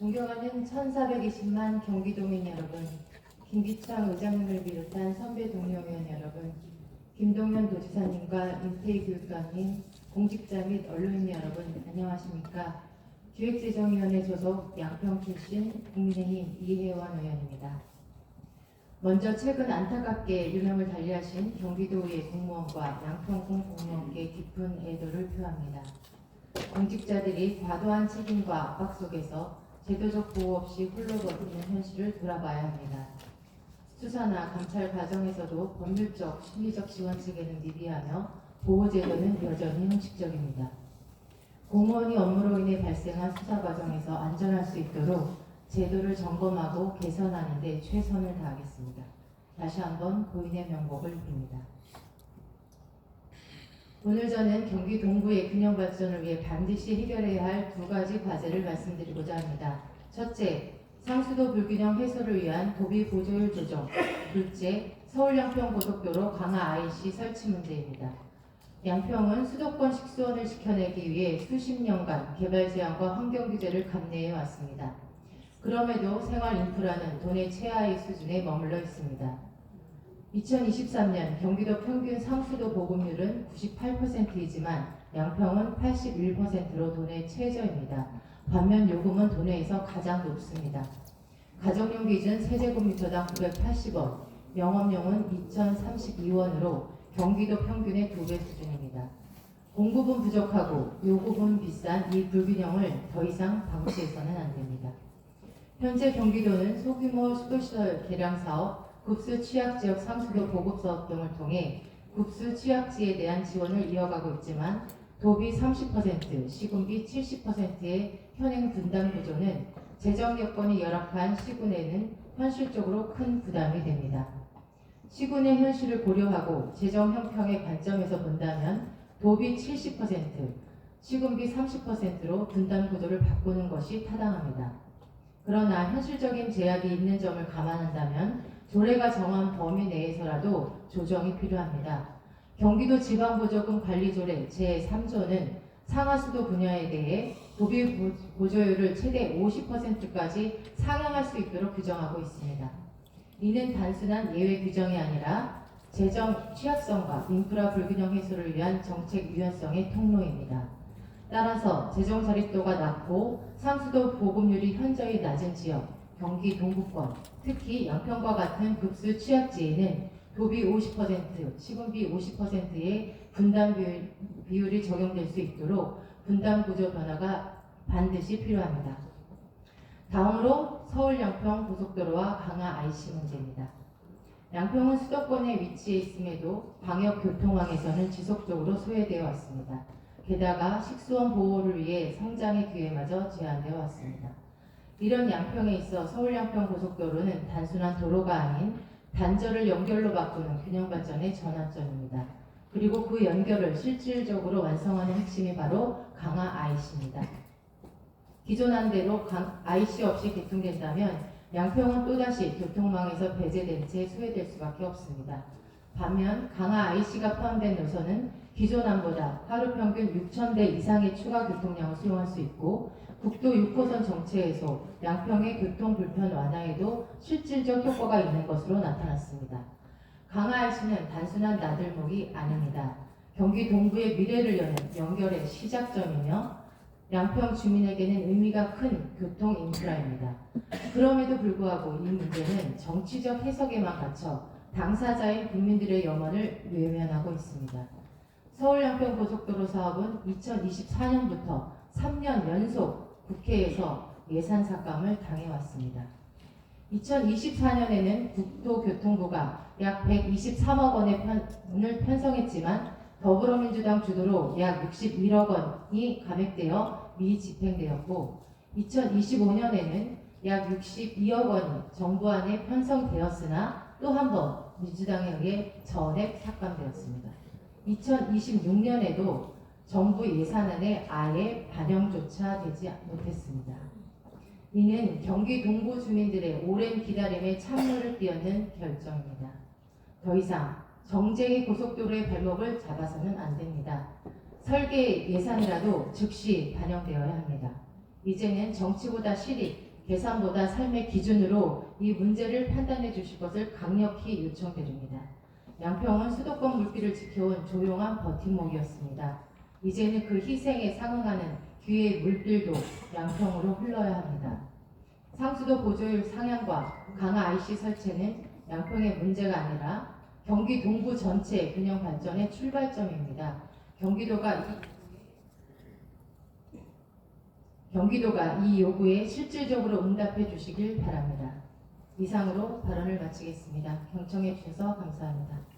존경하는 1420만 경기도민 여러분, 김기창 의장님을 비롯한 선배 동료 의원 여러분, 김동연 도지사님과 임태희 교육감님, 공직자 및 언론인 여러분, 안녕하십니까? 기획재정위원회 소속 양평 출신 국민의힘 이혜원 의원입니다. 먼저 최근 안타깝게 유명을 달리하신 경기도의 공무원과 양평군 공무원께 깊은 애도를 표합니다. 공직자들이 과도한 책임과 압박 속에서 제도적 보호 없이 홀로 버티는 현실을 돌아봐야 합니다. 수사나 감찰 과정에서도 법률적, 심리적 지원 체계는 미비하며 보호제도는 여전히 형식적입니다. 공무원이 업무로 인해 발생한 수사 과정에서 안전할 수 있도록 제도를 점검하고 개선하는 데 최선을 다하겠습니다. 다시 한번 고인의 명복을 빕니다. 오늘 저는 경기 동부의 균형 발전을 위해 반드시 해결해야 할 두 가지 과제를 말씀드리고자 합니다. 첫째, 상수도 불균형 해소를 위한 도비 보조율 조정. 둘째, 서울 양평 고속도로 강화 IC 설치 문제입니다. 양평은 수도권 식수원을 지켜내기 위해 수십 년간 개발 제한과 환경 규제를 감내해 왔습니다. 그럼에도 생활 인프라는 돈의 최하위 수준에 머물러 있습니다. 2023년 경기도 평균 상수도 보급률은 98%이지만 양평은 81%로 도내 최저입니다. 반면 요금은 도내에서 가장 높습니다. 가정용 기준 세제곱미터당 980원, 영업용은 2032원으로 경기도 평균의 2배 수준입니다. 공급은 부족하고 요금은 비싼 이 불균형을 더 이상 방치해서는 안 됩니다. 현재 경기도는 소규모 수도시설 개량 사업, 급수 취약지역 상수도 보급 사업 등을 통해 급수 취약지에 대한 지원을 이어가고 있지만 도비 30%, 시군비 70%의 현행 분담 구조는 재정 여건이 열악한 시군에는 현실적으로 큰 부담이 됩니다. 시군의 현실을 고려하고 재정 형평의 관점에서 본다면 도비 70%, 시군비 30%로 분담 구조를 바꾸는 것이 타당합니다. 그러나 현실적인 제약이 있는 점을 감안한다면 조례가 정한 범위 내에서라도 조정이 필요합니다. 경기도 지방보조금 관리조례 제3조는 상하수도 분야에 대해 도비 보조율을 최대 50%까지 상향할 수 있도록 규정하고 있습니다. 이는 단순한 예외 규정이 아니라 재정 취약성과 인프라 불균형 해소를 위한 정책 유연성의 통로입니다. 따라서 재정 자립도가 낮고 상수도 보급률이 현저히 낮은 지역, 경기 동부권, 특히 양평과 같은 급수 취약지에는 도비 50%, 시군비 50%의 분담 비율이 적용될 수 있도록 분담 구조 변화가 반드시 필요합니다. 다음으로 서울 양평 고속도로와 강화 IC 문제입니다. 양평은 수도권에 위치해 있음에도 방역 교통망에서는 지속적으로 소외되어 왔습니다. 게다가 식수원 보호를 위해 성장의 기회마저 제한되어 왔습니다. 이런 양평에 있어 서울 양평 고속도로는 단순한 도로가 아닌 단절을 연결로 바꾸는 균형 발전의 전환점입니다. 그리고 그 연결을 실질적으로 완성하는 핵심이 바로 강화 IC입니다. 기존 안대로 IC 없이 개통된다면 양평은 또다시 교통망에서 배제된 채 소외될 수밖에 없습니다. 반면 강화 IC가 포함된 노선은 기존 안보다 하루 평균 6,000대 이상의 추가 교통량을 수용할 수 있고 국도 6호선 정체에서 양평의 교통 불편 완화에도 실질적 효과가 있는 것으로 나타났습니다. 강화 IC는 단순한 나들목이 아닙니다. 경기 동부의 미래를 여는 연결의 시작점이며 양평 주민에게는 의미가 큰 교통 인프라입니다. 그럼에도 불구하고 이 문제는 정치적 해석에만 갇혀 당사자인 국민들의 염원을 외면하고 있습니다. 서울 양평 고속도로 사업은 2024년부터 3년 연속 국회에서 예산 삭감을 당해왔습니다. 2024년에는 국토교통부가 약 123억 원을 편성했지만 더불어민주당 주도로 약 61억 원이 감액되어 미집행되었고 2025년에는 약 62억 원이 정부안에 편성되었으나 또 한 번 민주당에 의해 전액 삭감되었습니다. 2026년에도 정부 예산안에 아예 반영조차 되지 못했습니다. 이는 경기 동부 주민들의 오랜 기다림에 찬물을 끼얹는 결정입니다. 더 이상 정쟁의 고속도로의 발목을 잡아서는 안 됩니다. 설계 예산이라도 즉시 반영되어야 합니다. 이제는 정치보다 실익, 계산보다 삶의 기준으로 이 문제를 판단해 주실 것을 강력히 요청드립니다. 양평은 수도권 물길을 지켜온 조용한 버팀목이었습니다. 이제는 그 희생에 상응하는 기회의 물길도 양평으로 흘러야 합니다. 상수도 보조율 상향과 강화 IC 설치는 양평의 문제가 아니라 경기 동부 전체 균형 발전의 출발점입니다. 경기도가 이 요구에 실질적으로 응답해 주시길 바랍니다. 이상으로 발언을 마치겠습니다. 경청해 주셔서 감사합니다.